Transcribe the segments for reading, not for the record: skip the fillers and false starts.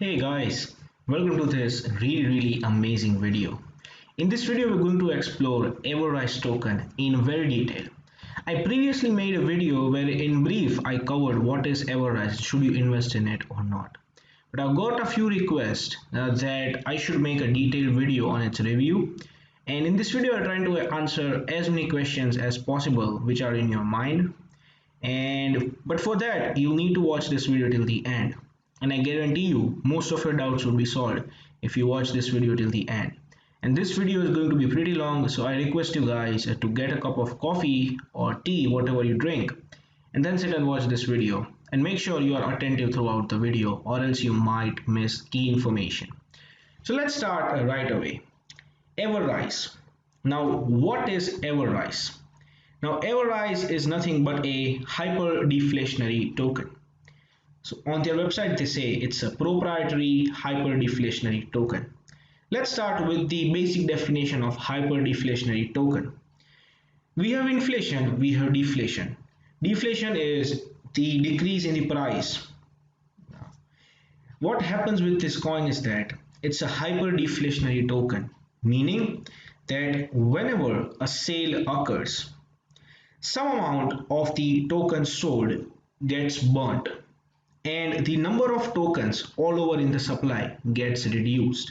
Hey guys, welcome to this really amazing video. In this video we're going to explore Everrise token in very detail. I previously made a video where in brief I covered what is Everrise, should you invest in it or not. But I've got a few requests that I should make a detailed video on its review, and in this video I'm trying to answer as many questions as possible which are in your mind. But for that you need to watch this video till the end, and I guarantee you most of your doubts will be solved if you watch this video till the end. And this video is going to be pretty long, so I request you guys to get a cup of coffee or tea, whatever you drink, and then sit and watch this video, and make sure you are attentive throughout the video or else you might miss key information. So let's start right away. Everrise. Now what is Everrise? Now Everrise is nothing but a hyper-deflationary token. So on their website they say it's a proprietary hyper-deflationary token. Let's start with the basic definition of hyper-deflationary token. We have inflation, we have deflation. Deflation is the decrease in the price. What happens with this coin is that it's a hyper-deflationary token, meaning that whenever a sale occurs, some amount of the tokens sold gets burnt and the number of tokens all over in the supply gets reduced.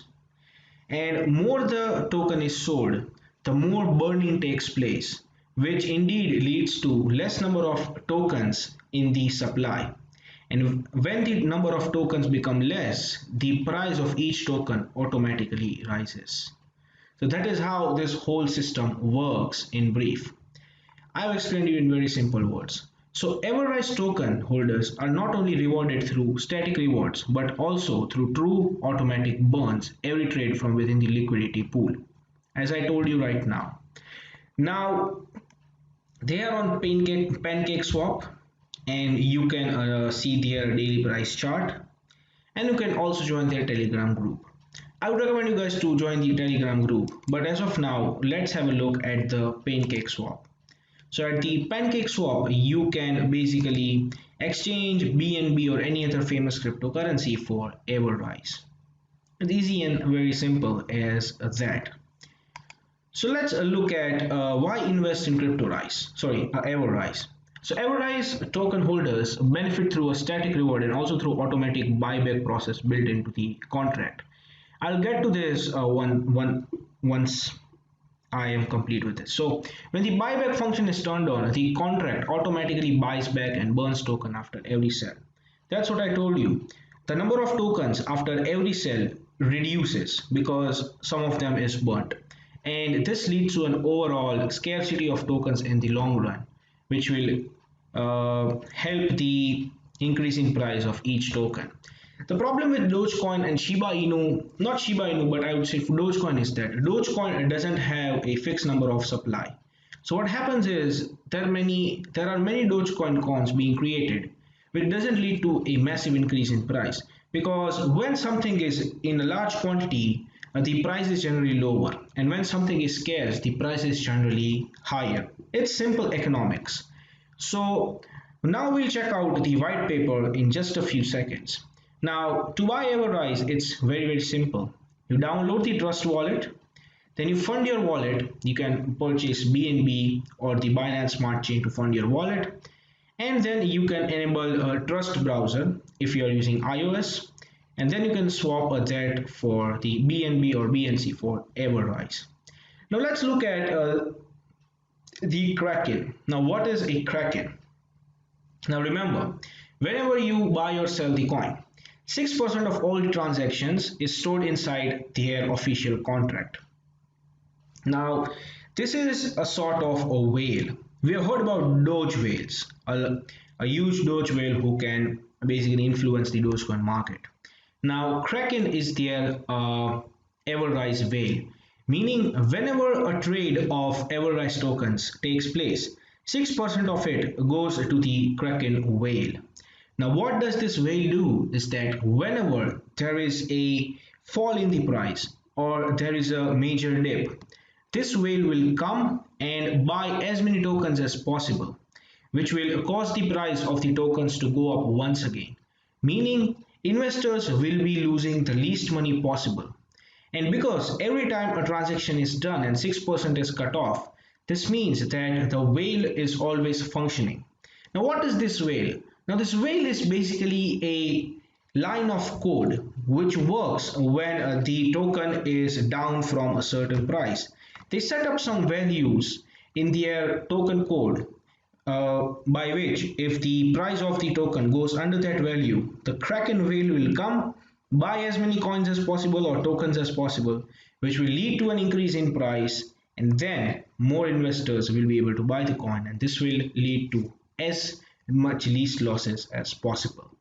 And more the token is sold, the more burning takes place, which indeed leads to less number of tokens in the supply. And when the number of tokens become less, the price of each token automatically rises. So that is how this whole system works in brief. I've explained you in very simple words. So Everrise token holders are not only rewarded through static rewards but also through true automatic burns every trade from within the liquidity pool, as I told you right now. Now they are on pancake swap, and you can see their daily price chart, and you can also join their Telegram group. I would recommend you guys to join the Telegram group, but as of now let's have a look at the pancake swap. So at the pancake swap, you can basically exchange BNB or any other famous cryptocurrency for Everrise. It's easy and very simple as that. So let's look at why invest in Everrise. So Everrise token holders benefit through a static reward and also through automatic buyback process built into the contract. I'll get to this once I am complete with this. So when the buyback function is turned on, the contract automatically buys back and burns token after every sell. That's what I told you. The number of tokens after every sell reduces because some of them is burnt. And this leads to an overall scarcity of tokens in the long run, which will help the increasing price of each token. The problem with Dogecoin and Shiba Inu, not Shiba Inu, but I would say for Dogecoin is that Dogecoin doesn't have a fixed number of supply. So what happens is there are many Dogecoin coins being created, which doesn't lead to a massive increase in price, because when something is in a large quantity, the price is generally lower, and when something is scarce, the price is generally higher. It's simple economics. So now we'll check out the white paper in just a few seconds. Now to buy Everrise, it's very simple. You download the Trust wallet, then you fund your wallet. You can purchase BNB or the Binance Smart Chain to fund your wallet, and then you can enable a Trust browser if you are using iOS, and then you can swap that for the BNB or BNC for Everrise. Now let's look at the Kraken. Now what is a Kraken? Now remember, whenever you buy or sell the coin, 6% of all transactions is stored inside their official contract. Now, this is a sort of a whale. We have heard about Doge whales, a huge Doge whale who can basically influence the Dogecoin market. Now, Kraken is their Everrise whale, meaning whenever a trade of Everrise tokens takes place, 6% of it goes to the Kraken whale. Now what does this whale do is that whenever there is a fall in the price or there is a major dip, this whale will come and buy as many tokens as possible, which will cause the price of the tokens to go up once again. Meaning investors will be losing the least money possible. And because every time a transaction is done and 6% is cut off, this means that the whale is always functioning. Now, what is this whale? Now, this whale is basically a line of code which works when the token is down from a certain price. They set up some values in their token code by which if the price of the token goes under that value, the Kraken whale will come, buy as many coins as possible or tokens as possible, which will lead to an increase in price, and then more investors will be able to buy the coin, and this will lead to as much least losses as possible.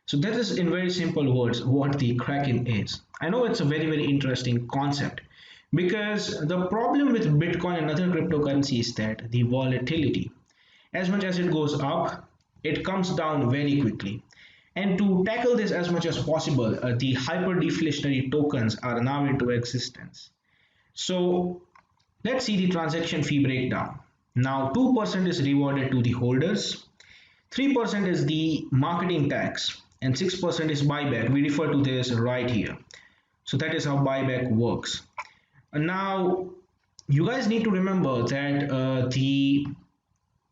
So that is in very simple words what the Kraken is. I know it's a very interesting concept because the problem with Bitcoin and other cryptocurrencies is that the volatility. As much as it goes up, it comes down very quickly. And to tackle this as much as possible, the hyperdeflationary tokens are now into existence. So let's see the transaction fee breakdown. Now 2% is rewarded to the holders, 3% is the marketing tax, and 6% is buyback. We refer to this right here. So that is how buyback works. And now you guys need to remember that the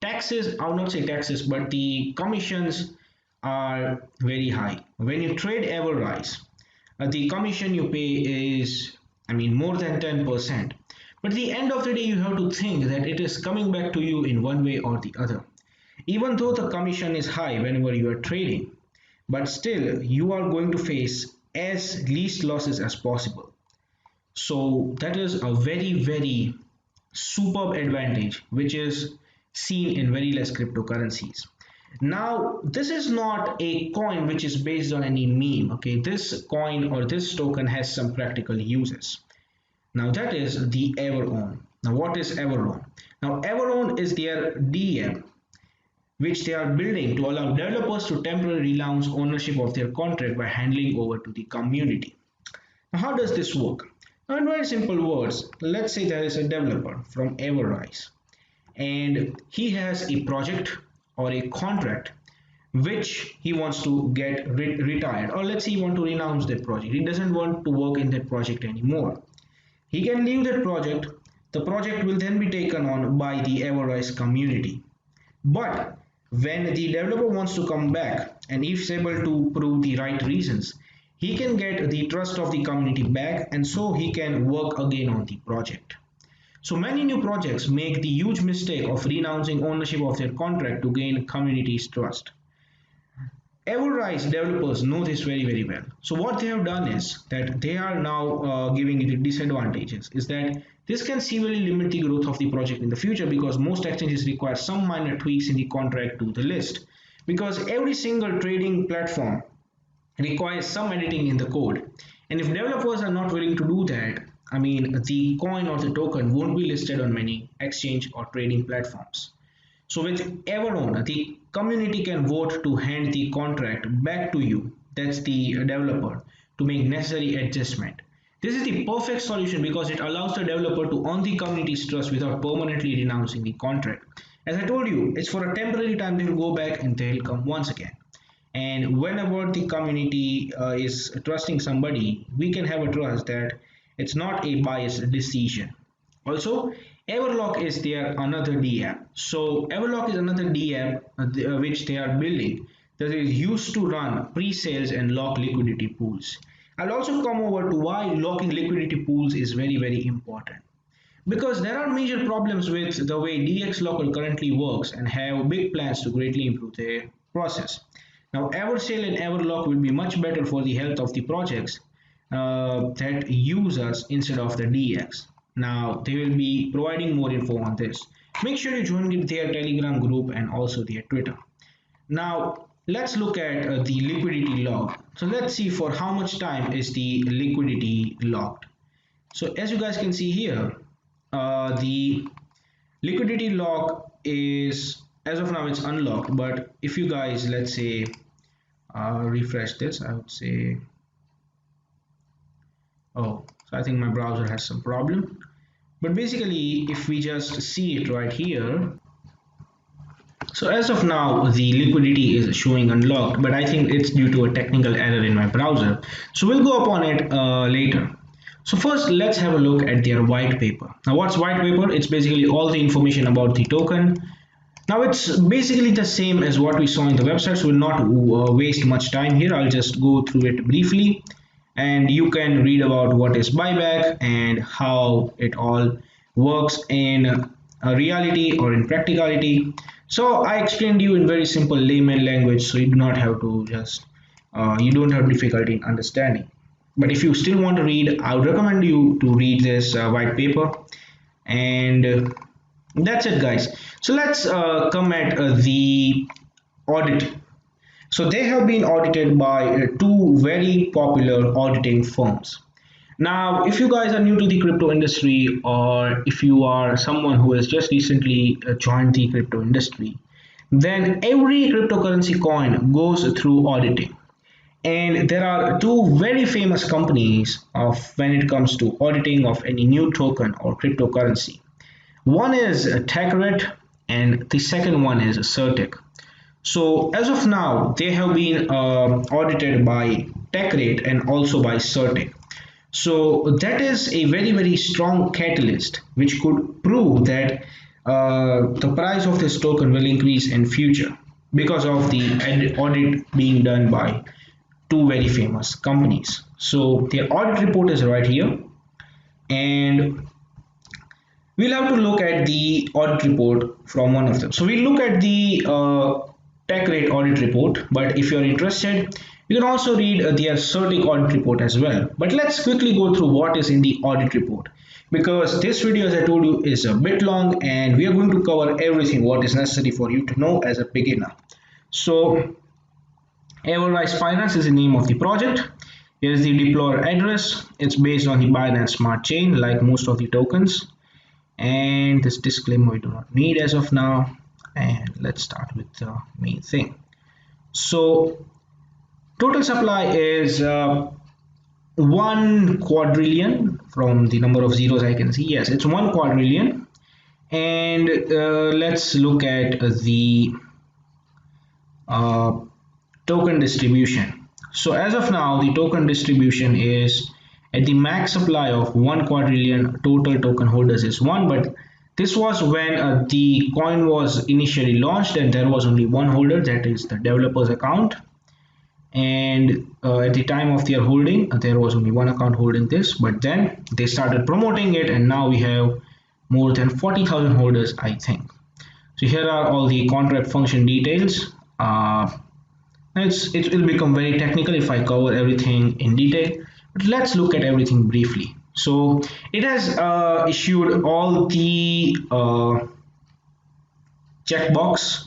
taxes, I would not say taxes, but the commissions are very high. When you trade Everrise, the commission you pay is, more than 10%. But at the end of the day, you have to think that it is coming back to you in one way or the other. Even though the commission is high whenever you are trading, but still you are going to face as least losses as possible. So that is a very superb advantage which is seen in very less cryptocurrencies. Now this is not a coin which is based on any meme. Okay, this coin or this token has some practical uses. Now that is the Everon. Now what is Everon? Now Everon is their DM which they are building to allow developers to temporarily renounce ownership of their contract by handing over to the community. Now how does this work? Now in very simple words, let's say there is a developer from Everrise and he has a project or a contract which he wants to get retired, or let's say he wants to renounce that project. He doesn't want to work in that project anymore. He can leave that project. The project will then be taken on by the Everrise community. But when the developer wants to come back and if he's able to prove the right reasons, he can get the trust of the community back, and so he can work again on the project. So many new projects make the huge mistake of renouncing ownership of their contract to gain community's trust. Everrise developers know this very well. So what they have done is that they are now giving it disadvantages, is that this can severely limit the growth of the project in the future because most exchanges require some minor tweaks in the contract to the list, because every single trading platform requires some editing in the code, and if developers are not willing to do that, the coin or the token won't be listed on many exchange or trading platforms. So with Everon, the community can vote to hand the contract back to you, that's the developer, to make necessary adjustment. This is the perfect solution because it allows the developer to earn the community's trust without permanently renouncing the contract. As I told you, it's for a temporary time. They will go back and they'll come once again. And whenever the community is trusting somebody, we can have a trust that it's not a biased decision. Also, Everlock is their another DM. So Everlock is another DM which they are building that is used to run pre-sales and lock liquidity pools. I'll also come over to why locking liquidity pools is very important. Because there are major problems with the way DX Locker currently works and have big plans to greatly improve their process. Now Eversale and Everlock will be much better for the health of the projects that use us instead of the DX. Now they will be providing more info on this. Make sure you join their Telegram group and also their Twitter. Now let's look at the liquidity log. So let's see for how much time is the liquidity logged. So as you guys can see here, the liquidity log is, as of now it's unlocked, but if you guys, let's say, refresh this, I would say, oh, so I think my browser has some problem. But basically if we just see it right here, So as of now, the liquidity is showing unlocked, but I think it's due to a technical error in my browser. So we'll go upon it later. So first, let's have a look at their white paper. Now, what's white paper? It's basically all the information about the token. Now, it's basically the same as what we saw in the website, so we'll not waste much time here. I'll just go through it briefly, and you can read about what is buyback and how it all works in reality or in practicality. So I explained you in very simple layman language, so you do not have to just you don't have difficulty in understanding. But if you still want to read, I would recommend you to read this white paper. And that's it, guys. So let's come at the audit. So they have been audited by two very popular auditing firms. Now, if you guys are new to the crypto industry, or if you are someone who has just recently joined the crypto industry, then every cryptocurrency coin goes through auditing. And there are two very famous companies of when it comes to auditing of any new token or cryptocurrency. One is TechRed and the second one is Certic. So as of now, they have been audited by TechRate and also by Certic. So that is a very strong catalyst which could prove that the price of this token will increase in future because of the audit being done by two very famous companies. So their audit report is right here, and we'll have to look at the audit report from one of them. So we'll look at the tech rate audit report, but if you're interested, you can also read their Certic audit report as well. But let's quickly go through what is in the audit report, because this video, as I told you, is a bit long and we are going to cover everything what is necessary for you to know as a beginner. So Everrise Finance is the name of the project. Here is the deployer address. It's based on the Binance Smart Chain like most of the tokens. And this disclaimer we do not need as of now. And let's start with the main thing. So total supply is 1 quadrillion. From the number of zeros I can see, yes, it's 1 quadrillion. And let's look at the token distribution. So as of now, the token distribution is at the max supply of 1 quadrillion. Total token holders is 1, but this was when the coin was initially launched and there was only one holder, that is the developer's account. And at the time of their holding, there was only one account holding this, but then they started promoting it and now we have more than 40,000 holders, I think. So here are all the contract function details. It will become very technical if I cover everything in detail, but let's look at everything briefly. So it has issued all the checkbox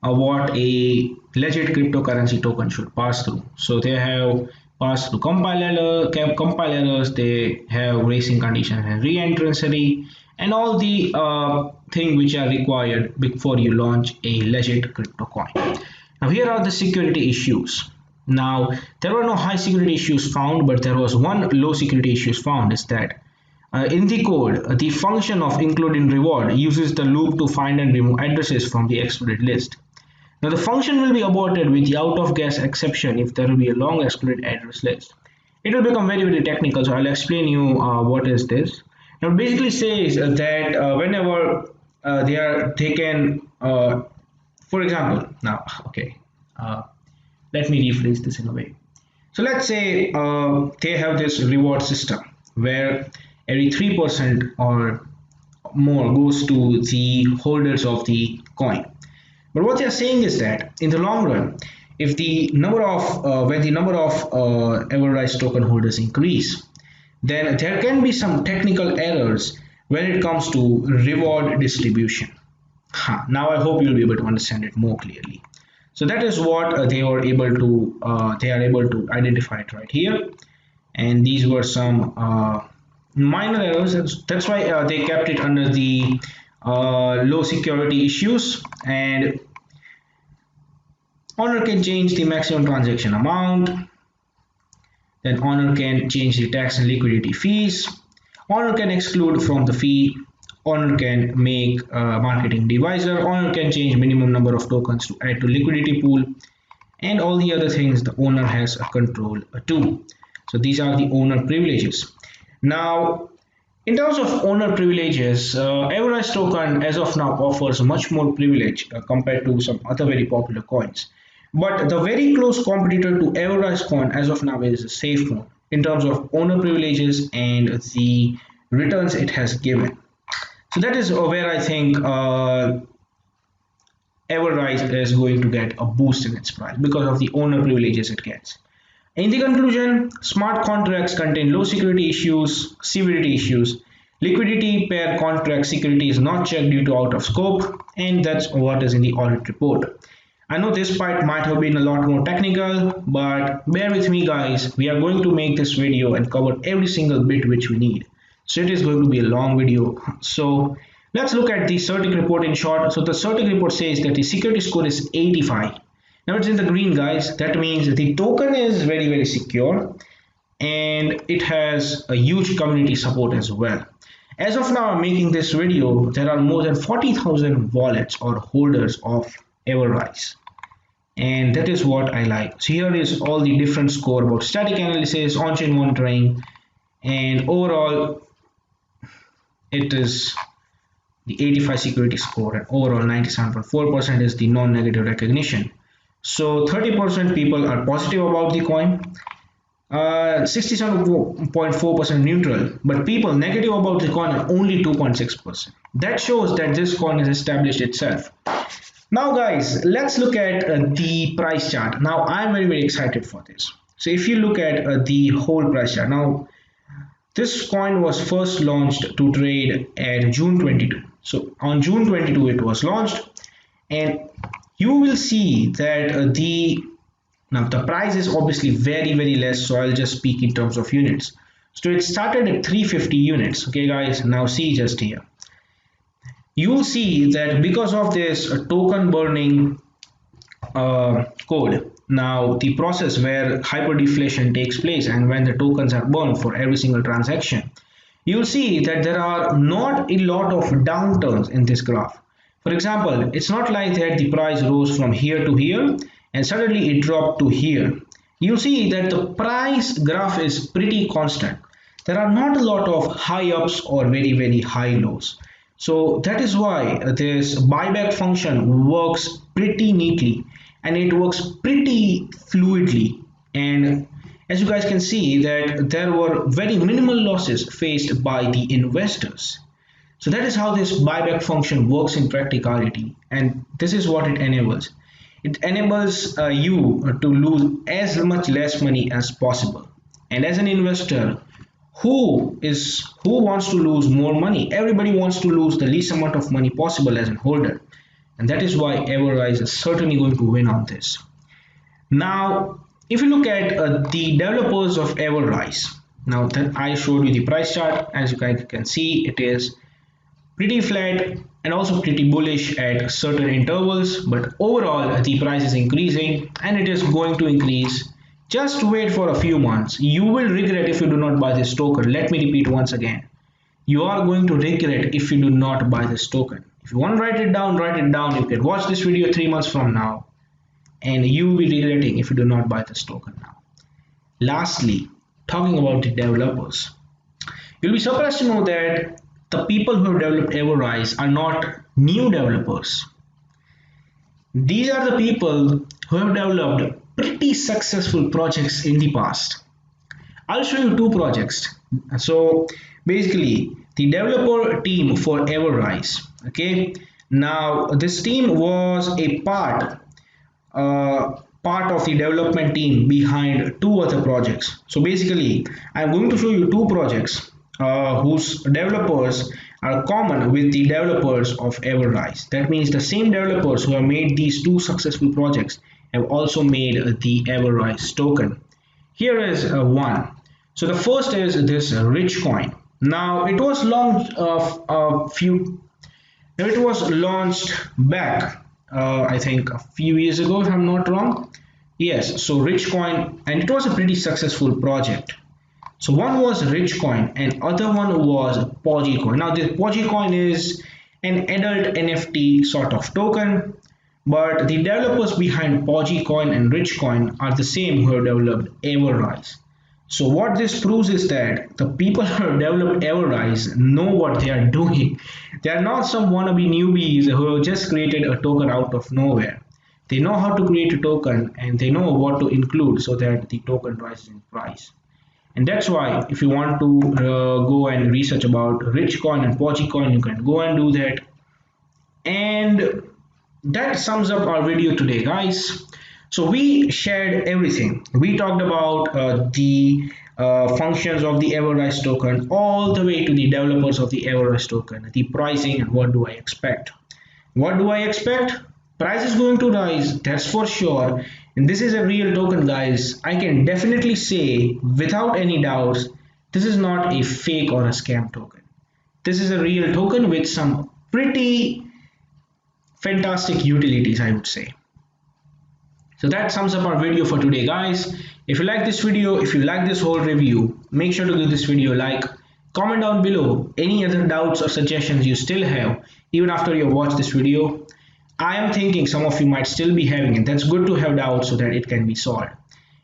what a legit cryptocurrency token should pass through. So they have passed through compilers, they have racing conditions and re-entrancy, and all the things which are required before you launch a legit crypto coin. Now here are the security issues. Now there were no high security issues found, but there was one low security issues found, is that in the code, the function of including reward uses the loop to find and remove addresses from the excluded list. Now the function will be aborted with the out of gas exception if there will be a long excluded address list. It will become very technical, so I'll explain you what is this. Now it basically says that whenever they can for example, now okay, let me rephrase this in a way. So let's say they have this reward system where every 3% or more goes to the holders of the coin. But what they are saying is that in the long run, if the number of when the number of Everrise token holders increase, then there can be some technical errors when it comes to reward distribution. Now I hope you'll be able to understand it more clearly. So that is what they are able to identify it right here, and these were some minor errors. That's why they kept it under the low security issues. And owner can change the maximum transaction amount, then owner can change the tax and liquidity fees, owner can exclude from the fee, owner can make a marketing divisor, owner can change minimum number of tokens to add to liquidity pool, and all the other things the owner has a control too. So these are the owner privileges. Now, in terms of owner privileges, Everrise token as of now offers much more privilege compared to some other very popular coins. But the very close competitor to Everrise coin as of now is SafeMoon in terms of owner privileges and the returns it has given. So that is where I think Everrise is going to get a boost in its price because of the owner privileges it gets. In the conclusion, smart contracts contain low security issues, severity issues. Liquidity per contract security is not checked due to out of scope, and that's what is in the audit report. I know this part might have been a lot more technical, but bear with me guys, we are going to make this video and cover every single bit which we need. So it is going to be a long video. So let's look at the CertiK report in short. So the CertiK report says that the security score is 85. Now it's in the green guys. That means the token is very secure and it has a huge community support as well. As of now I'm making this video, there are more than 40,000 wallets or holders of Everrise. And that is what I like. So here is all the different score about static analysis, on-chain monitoring, and overall it is the 85 security score, and overall 97.4% is the non-negative recognition. So 30% people are positive about the coin, 67.4% neutral, but people negative about the coin are only 2.6%. That shows that this coin has established itself. Now guys, let's look at the price chart. Now I'm very excited for this. So if you look at the whole price chart, now this coin was first launched to trade at June 22. So on June 22 it was launched, and you will see that now the price is obviously very less, so I'll just speak in terms of units. So it started at 350 units. Okay guys, now see just here. You will see that because of this token burning code, now the process where hyperdeflation takes place and when the tokens are burned for every single transaction, you will see that there are not a lot of downturns in this graph. For example, it's not like that the price rose from here to here and suddenly it dropped to here. You see that the price graph is pretty constant. There are not a lot of high ups or very high lows. So that is why this buyback function works pretty neatly and it works pretty fluidly. And as you guys can see that there were very minimal losses faced by the investors. So that is how this buyback function works in practicality, and this is what it enables. It enables you to lose as much less money as possible. And as an investor, who wants to lose more money? Everybody wants to lose the least amount of money possible as a holder, and that is why Everrise is certainly going to win on this. Now if you look at the developers of Everrise, now that I showed you the price chart, as you guys can see it is pretty flat and also pretty bullish at certain intervals, but overall the price is increasing and it is going to increase. Just wait for a few months. You will regret if you do not buy this token. Let me repeat once again. You are going to regret if you do not buy this token. If you want to write it down, write it down. You can watch this video 3 months from now and you will be regretting if you do not buy this token now. Lastly, talking about the developers, you'll be surprised to know that the people who have developed Everrise are not new developers. These are the people who have developed pretty successful projects in the past. I'll show you 2 projects. So basically the developer team for Everrise, okay, now this team was a part of the development team behind 2 other projects. So basically I'm going to show you 2 projects whose developers are common with the developers of Everrise. That means the same developers who have made these 2 successful projects have also made the Everrise token. Here is one. So the first is this rich coin. Now it was launched back I think a few years ago if I'm not wrong. Yes, so rich coin, and it was a pretty successful project. So one was Rich Coin and other one was Poggy Coin. Now this Poggy Coin is an adult NFT sort of token, but the developers behind Poggy Coin and Rich Coin are the same who have developed Everrise. So what this proves is that the people who have developed Everrise know what they are doing. They are not some wannabe newbies who have just created a token out of nowhere. They know how to create a token and they know what to include so that the token rises in price. And that's why if you want to go and research about Rich Coin and Poggy Coin, you can go and do that. And that sums up our video today, guys. So we shared everything. We talked about the functions of the Everrise token all the way to the developers of the Everrise token, the pricing and what do I expect. What do I expect? Price is going to rise, that's for sure. And this is a real token, guys. I can definitely say without any doubts, this is not a fake or a scam token. This is a real token with some pretty fantastic utilities, I would say. So that sums up our video for today, guys. If you like this video, if you like this whole review, make sure to give this video a like. Comment down below any other doubts or suggestions you still have even after you watch this video. I am thinking some of you might still be having it. That's good to have doubts so that it can be solved.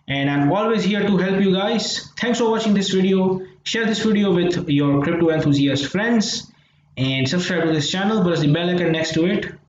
And I'm always here to help you guys. Thanks for watching this video. Share this video with your crypto enthusiast friends and subscribe to this channel. Press the bell icon next to it